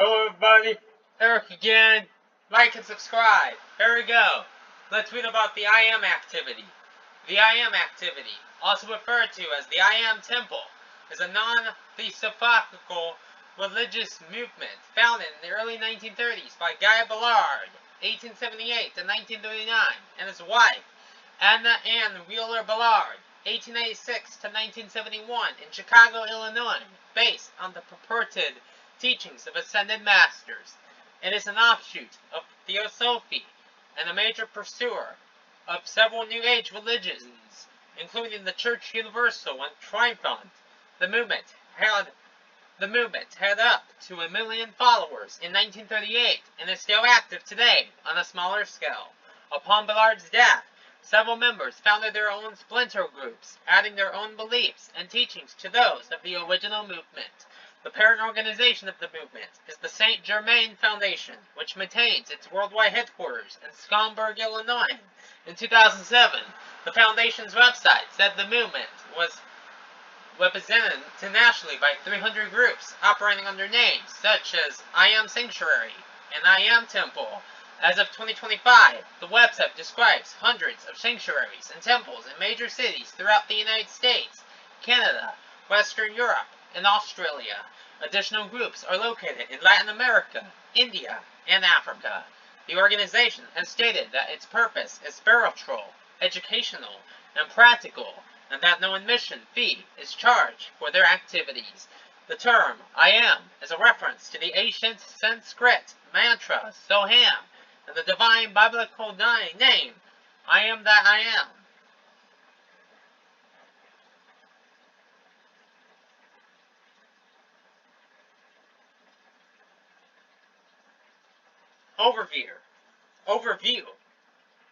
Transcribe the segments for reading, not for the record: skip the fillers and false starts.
Hello everybody, Eric again. Like and subscribe. Here we go. Let's read about the I Am activity. The I Am activity, also referred to as the I Am Temple, is a non-theosophical religious movement founded in the early 1930s by Guy Ballard, 1878 to 1939, and his wife, Anna Ann Wheeler Ballard, 1886 to 1971, in Chicago, Illinois, based on the purported teachings of ascended masters. It is an offshoot of Theosophy and a major pursuer of several New Age religions, including the Church Universal and Triumphant. The movement had up to 1 million followers in 1938 and is still active today on a smaller scale. Upon Ballard's death, several members founded their own splinter groups, adding their own beliefs and teachings to those of the original movement. The parent organization of the movement is the St. Germain Foundation, which maintains its worldwide headquarters in Schaumburg, Illinois. In 2007, the foundation's website said the movement was represented internationally by 300 groups operating under names such as I Am Sanctuary and I Am Temple. As of 2025, the website describes hundreds of sanctuaries and temples in major cities throughout the United States, Canada, Western Europe, and Australia. Additional groups are located in Latin America, India, and Africa. The organization has stated that its purpose is spiritual, educational, and practical, and that no admission fee is charged for their activities. The term I Am is a reference to the ancient Sanskrit mantra Soham, and the divine biblical name I Am That I Am. Overview.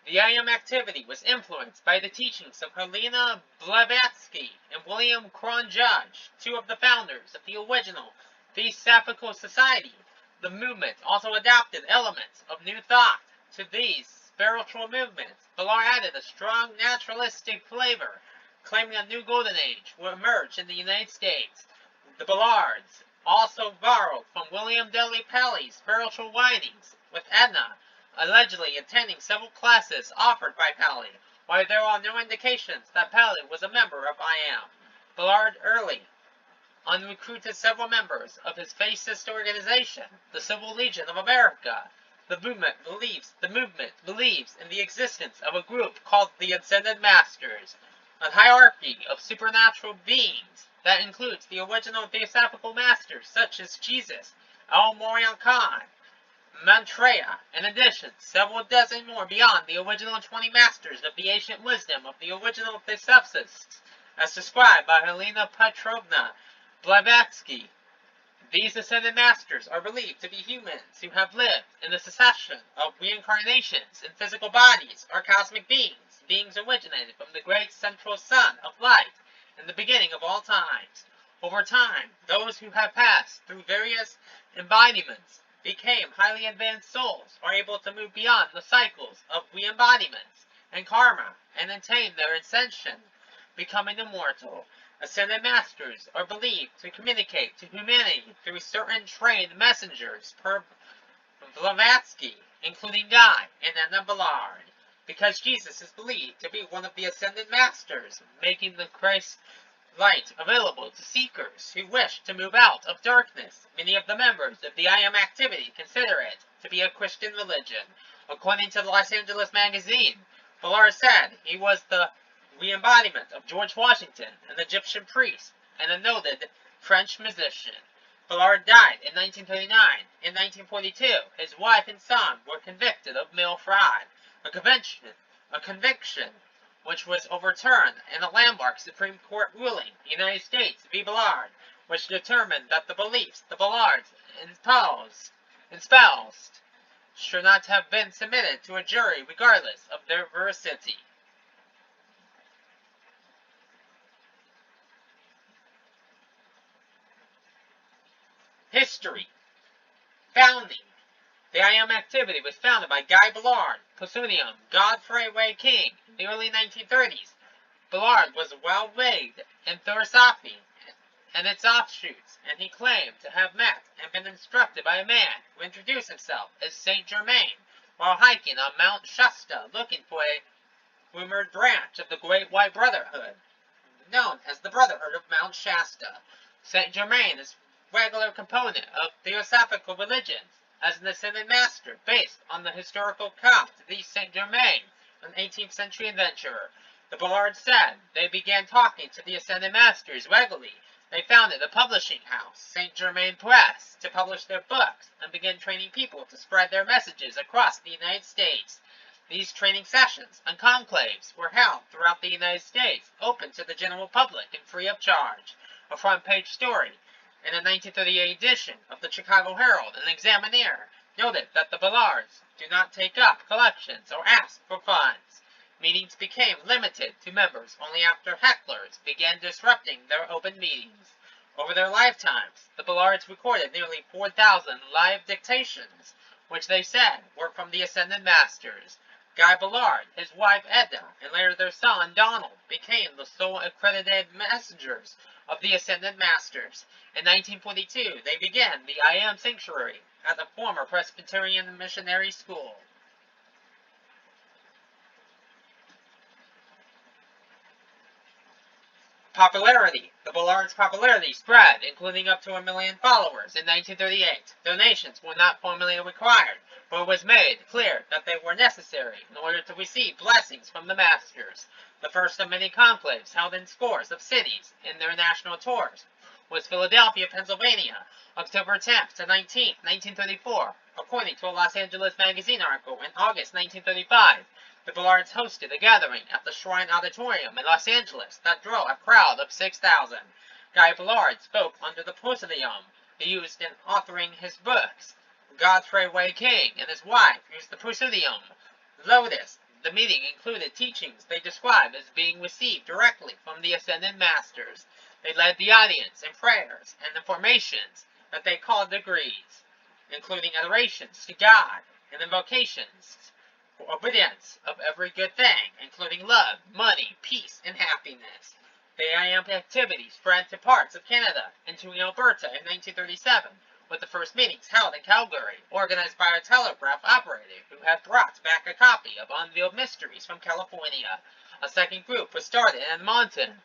The I Am activity was influenced by the teachings of Helena Blavatsky and William Cron Judge, two of the founders of the original Theosophical Society. The movement also adapted elements of New Thought to these spiritual movements. Ballard added a strong naturalistic flavor, claiming a new golden age will emerge in the United States. The Ballards also borrowed from William Deley Pali's spiritual writings, with Edna allegedly attending several classes offered by Pali, while there are no indications that Pali was a member of I Am. Ballard early on recruited several members of his fascist organization, the Civil Legion of America. The movement believes in the existence of a group called the Ascended Masters, a hierarchy of supernatural beings that includes the original Theosophical Masters such as Jesus, El Moryan Khan, Maitreya. In addition, several dozen more beyond the original 20 masters of the ancient wisdom of the original Theosophists, as described by Helena Petrovna Blavatsky. These ascended masters are believed to be humans who have lived in the succession of reincarnations in physical bodies or cosmic beings originated from the great central sun of light in the beginning of all times. Over time, those who have passed through various embodiments became highly advanced souls, are able to move beyond the cycles of re-embodiments and karma and attain their ascension, becoming immortal. Ascended masters are believed to communicate to humanity through certain trained messengers per Blavatsky, including Guy and Anna Ballard. Because Jesus is believed to be one of the ascended masters, making the Christ light available to seekers who wish to move out of darkness. Many of the members of the I Am activity consider it to be a Christian religion. According to the Los Angeles Magazine, Ballard said he was the re-embodiment of George Washington, an Egyptian priest, and a noted French musician. Ballard died in 1939. In 1942, his wife and son were convicted of mail fraud, a conviction which was overturned in a landmark Supreme Court ruling, United States v. Ballard, which determined that the beliefs the Ballards espoused should not have been submitted to a jury regardless of their veracity. History. Founding. The I Am activity was founded by Guy Ballard, pseudonym Godfrey Ray King, in the early 1930s. Ballard was well-read in theosophy and its offshoots, and he claimed to have met and been instructed by a man who introduced himself as Saint Germain while hiking on Mount Shasta looking for a rumored branch of the Great White Brotherhood, known as the Brotherhood of Mount Shasta. Saint Germain is a regular component of Theosophical religions as an ascended master based on the historical Comte de Saint Germain, an 18th century adventurer. The Ballards said they began talking to the ascended masters regularly. They founded a publishing house, Saint Germain Press, to publish their books and begin training people to spread their messages across the United States. These training sessions and conclaves were held throughout the United States, open to the general public and free of charge. A front-page story in a 1938 edition of the Chicago Herald and Examiner noted that the Ballards do not take up collections or ask for funds. Meetings became limited to members only after hecklers began disrupting their open meetings. Over their lifetimes, the Ballards recorded nearly 4,000 live dictations, which they said were from the Ascended Masters. Guy Ballard, his wife Edna, and later their son Donald became the sole accredited messengers of the Ascended Masters. In 1942, they began the I Am Sanctuary at the former Presbyterian Missionary School. Popularity. The Ballards' popularity spread, including up to 1 million followers in 1938. Donations were not formally required, but it was made clear that they were necessary in order to receive blessings from the Masters. The first of many conclaves held in scores of cities in their national tours was Philadelphia, Pennsylvania, October 10th to 19th, 1934, according to a Los Angeles Magazine article in August 1935. The Ballards hosted a gathering at the Shrine Auditorium in Los Angeles that drew a crowd of 6,000. Guy Ballard spoke under the prosodium he used in authoring his books. Godfrey Way King and his wife used the prosodium Lotus. The meeting included teachings they described as being received directly from the Ascended Masters. They led the audience in prayers and in formations that they called degrees, including adorations to God and invocations for obedience of every good thing, including love, money, peace, and happiness. The IAMP activity spread to parts of Canada and to Alberta in 1937, with the first meetings held in Calgary, organized by a telegraph operator who had brought back a copy of Unveiled Mysteries from California. A second group was started in Edmonton,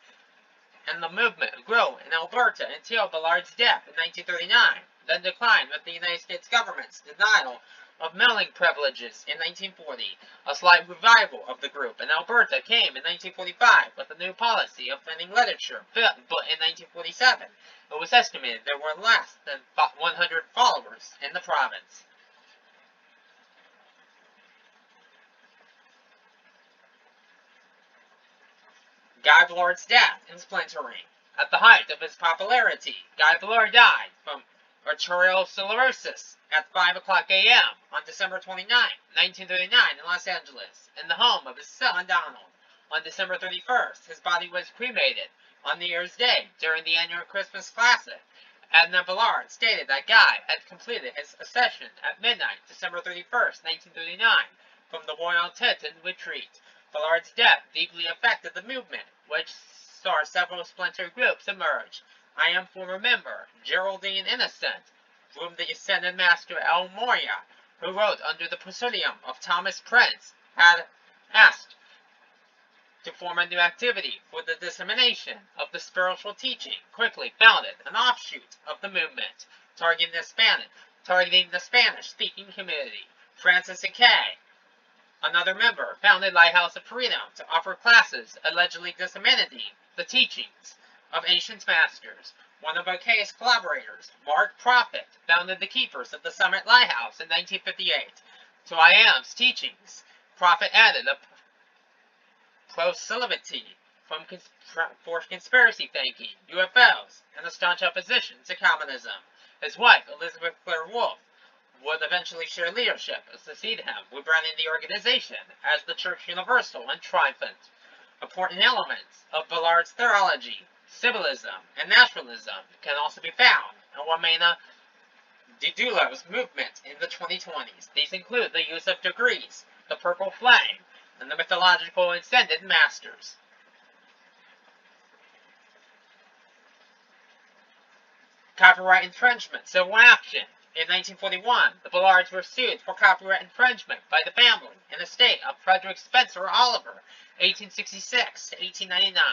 and the movement grew in Alberta until Ballard's death in 1939, then declined with the United States government's denial of mailing privileges in 1940. A slight revival of the group in Alberta came in 1945 with a new policy of banning literature, but in 1947 it was estimated there were less than 100 followers in the province. Guy Ballard's death and splintering. At the height of his popularity, Guy Ballard died from arterial sclerosis at 5 o'clock a.m. on December 29, 1939 in Los Angeles, in the home of his son Donald. On December 31st, his body was cremated on New Year's Day during the annual Christmas Classic. Edna Ballard stated that Guy had completed his accession at midnight, December 31st, 1939, from the Royal Teton Retreat. Ballard's death deeply affected the movement, which saw several splinter groups emerge. I Am former member Geraldine Innocent, whom the Ascended Master El Morya, who wrote under the prosodium of Thomas Prince, had asked to form a new activity for the dissemination of the spiritual teaching, quickly founded an offshoot of the movement, targeting the Spanish-speaking community. Francis Akay, another member, founded Lighthouse of Freedom to offer classes allegedly disseminating the teachings of ancient masters. One of Akay's collaborators, Mark Prophet, founded the Keepers of the Summit Lighthouse in 1958. To I Am's teachings, Prophet added a proclivity for conspiracy thinking, UFOs, and a staunch opposition to communism. His wife, Elizabeth Clare Wolfe, would eventually share leadership and succeed him, rebranding the organization as the Church Universal and Triumphant. Important elements of Ballard's theology, symbolism, and naturalism can also be found in Wamena Didulo's movement in the 2020s. These include the use of degrees, the purple flame, and the mythological Ascended Masters. Copyright infringement, civil action. In 1941, the Ballards were sued for copyright infringement by the family and estate of Frederick Spencer Oliver, 1866 to 1899,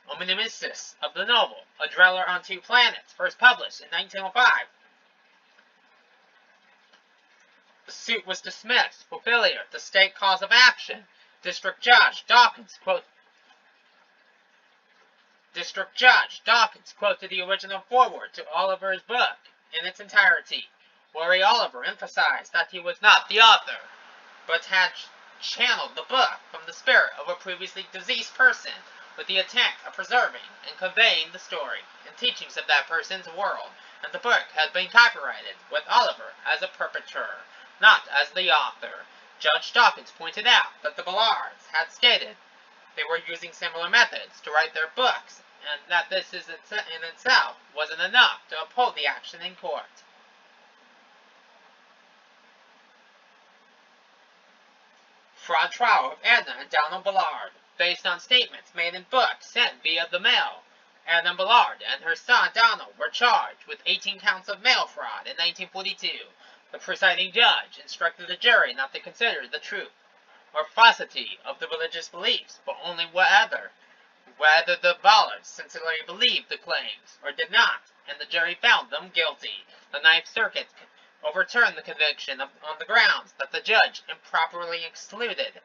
homonymous of the novel, A Dweller on Two Planets, first published in 1905. The suit was dismissed for failure to state cause of action. District Judge Dawkins quoted the original foreword to Oliver's book in its entirety, where Oliver emphasized that he was not the author, but had channeled the book from the spirit of a previously deceased person with the intent of preserving and conveying the story and teachings of that person's world, and the book had been copyrighted with Oliver as a perpetrator, not as the author. Judge Dawkins pointed out that the Ballards had stated they were using similar methods to write their books, and that this in itself wasn't enough to uphold the action in court. Fraud trial of Edna and Donald Ballard, based on statements made in books sent via the mail. Edna Ballard and her son Donald were charged with 18 counts of mail fraud in 1942. The presiding judge instructed the jury not to consider the truth or falsity of the religious beliefs, but only whether the Ballards sincerely believed the claims or did not, and the jury found them guilty. The Ninth Circuit overturned the conviction on the grounds that the judge improperly excluded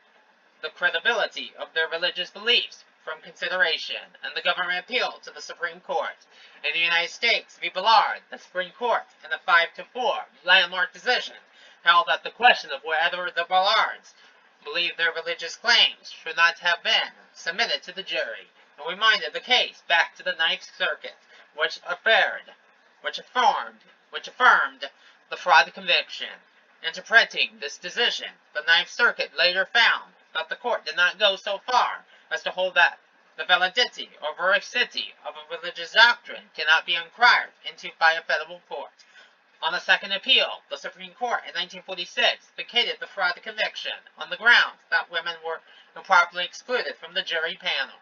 the credibility of their religious beliefs from consideration, and the government appealed to the Supreme Court. In the United States v. Ballard, the Supreme Court, in a 5-4 landmark decision, held that the question of whether the Ballards believed their religious claims should not have been submitted to the jury, and reminded the case back to the Ninth Circuit, which affirmed the fraud conviction. Interpreting this decision, the Ninth Circuit later found that the court did not go so far as to hold that the validity or veracity of a religious doctrine cannot be inquired into by a federal court. On a second appeal, the Supreme Court in 1946 vacated the fraud conviction on the grounds that women were improperly excluded from the jury panel.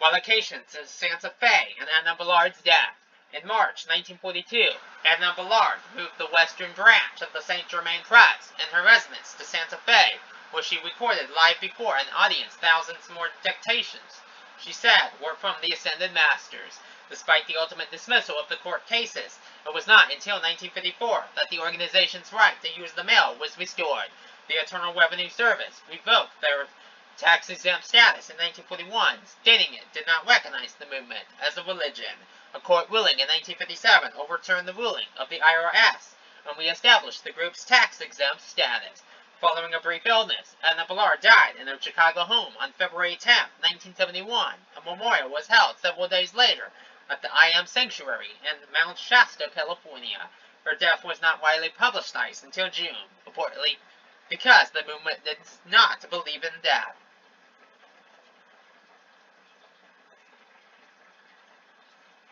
Relocations to Santa Fe and Edna Ballard's death. In March 1942, Edna Ballard moved the western branch of the St. Germain Press and her residence to Santa Fe, where she recorded live before an audience thousands more dictations she said were from the Ascended Masters. Despite the ultimate dismissal of the court cases, it was not until 1954 that the organization's right to use the mail was restored. The Internal Revenue Service revoked their tax-exempt status in 1941, stating it did not recognize the movement as a religion. A court ruling in 1957 overturned the ruling of the IRS and re-established the group's tax-exempt status. Following a brief illness, Edna Ballard died in her Chicago home on February 10, 1971. A memorial was held several days later at the I Am Sanctuary in Mount Shasta, California. Her death was not widely publicized until June, reportedly because the movement did not believe in death.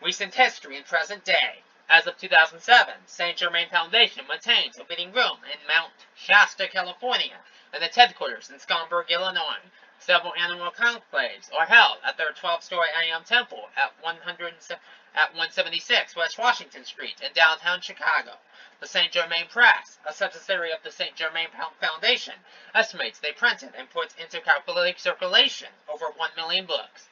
Recent history and present day. As of 2007, St. Germain Foundation maintains a meeting room in Mount Shasta, California, and its headquarters in Schaumburg, Illinois. Several annual conclaves are held at their 12-story I Am Temple at 176 West Washington Street in downtown Chicago. The St. Germain Press, a subsidiary of the St. Germain Foundation, estimates they printed and put into circulation over 1 million books.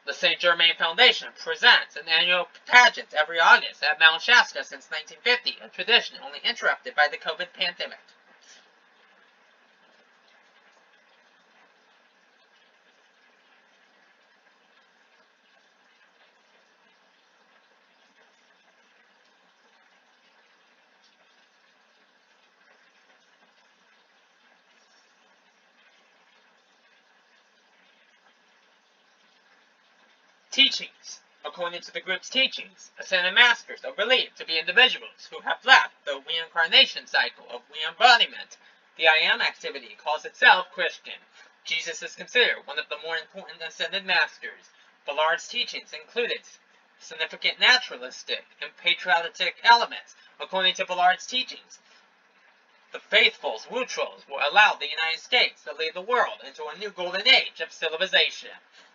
The St. Germain Foundation presents an annual pageant every August at Mount Shasta since 1950, a tradition only interrupted by the COVID pandemic. Teachings. According to the group's teachings, Ascended Masters are believed to be individuals who have left the reincarnation cycle of re-embodiment. The I Am activity calls itself Christian. Jesus is considered one of the more important Ascended Masters. Ballard's teachings included significant naturalistic and patriotic elements. According to Ballard's teachings, The faithfuls, Wutrals, were allowed the United States to lead the world into a new golden age of civilization,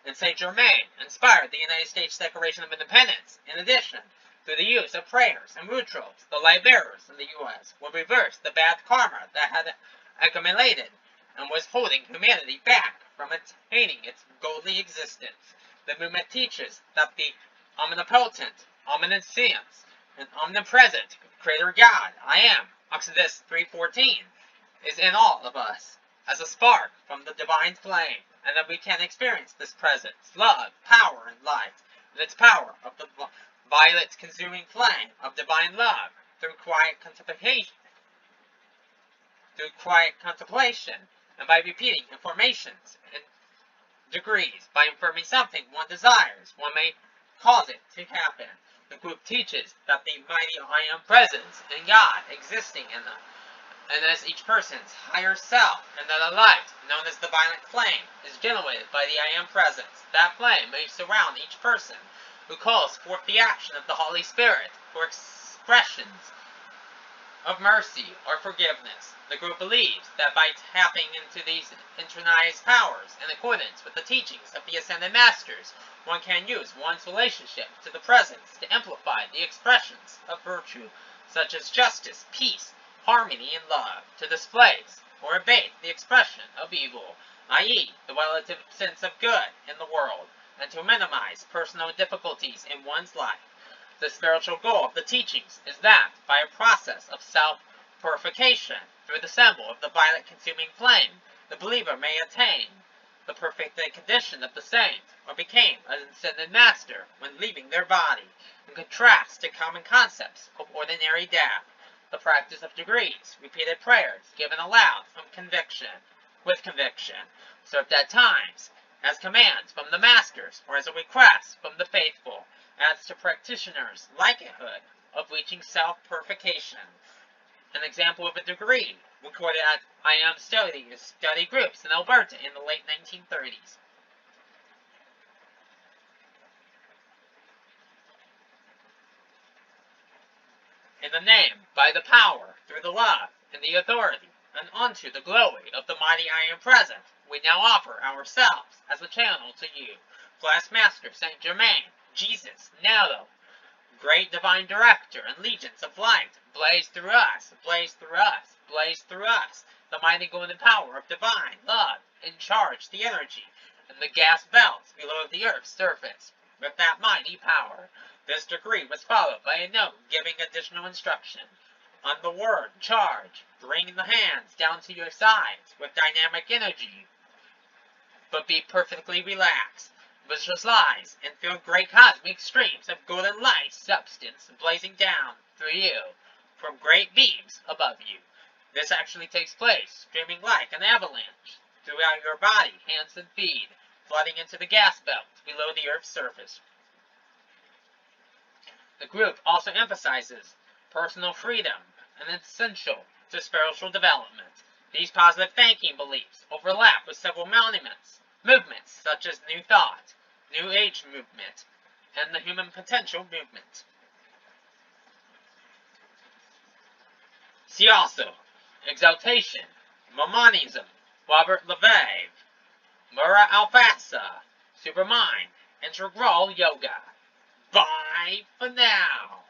and Saint Germain inspired the United States Declaration of Independence. In addition, through the use of prayers and Wutrals, the light bearers in the U.S. would reverse the bad karma that had accumulated and was holding humanity back from attaining its godly existence. The movement teaches that the omnipotent, omniscient, and omnipresent Creator God, I am, Exodus 3:14, is in all of us, as a spark from the divine flame, and that we can experience this presence, love, power, and light, and its power of the violet consuming flame of divine love, through quiet contemplation, and by repeating informations and degrees, by affirming something one desires, one may cause it to happen. The group teaches that the mighty I Am presence in God existing in them, and as each person's higher self, and that a light, known as the violet flame, is generated by the I Am presence. That flame may surround each person who calls forth the action of the Holy Spirit for expressions of mercy or forgiveness. The group believes that by tapping into these internalized powers in accordance with the teachings of the Ascended Masters, one can use one's relationship to the presence to amplify the expressions of virtue, such as justice, peace, harmony, and love, to displace or abate the expression of evil, i.e., the relative sense of good in the world, and to minimize personal difficulties in one's life. The spiritual goal of the teachings is that, by a process of self-purification, through the symbol of the violet consuming flame, the believer may attain the perfected condition of the saint, or became an ascended master when leaving their body, in contrast to common concepts of ordinary death. The practice of degrees, repeated prayers, given aloud with conviction, served at times as commands from the masters or as a request from the faithful, adds to practitioners' likelihood of reaching self-purification. An example of a degree recorded at I Am study groups in Alberta in the late 1930s. In the name, by the power, through the love, and the authority, and unto the glory of the mighty I Am present, we now offer ourselves as a channel to you, Blessed Master Saint Germain, Jesus, Nello, great divine director and legions of light, blaze through us, blaze through us, blaze through us, the mighty golden power of divine love, in charge the energy, and the gas belts below the earth's surface, with that mighty power. This decree was followed by a note giving additional instruction. On the word charge, bring the hands down to your sides with dynamic energy, but be perfectly relaxed. Visualize and feel great cosmic streams of golden light substance blazing down through you from great beams above you. This actually takes place, streaming like an avalanche throughout your body, hands, and feet, flooding into the gas belt below the Earth's surface. The group also emphasizes personal freedom, and essential to spiritual development. These positive thinking beliefs overlap with several movements such as New Thought, New Age movement, and the Human Potential movement. See also Exaltation, Mormonism, Robert LeVay, Mura Alfasa, Supermind, Integral Yoga. Bye for now.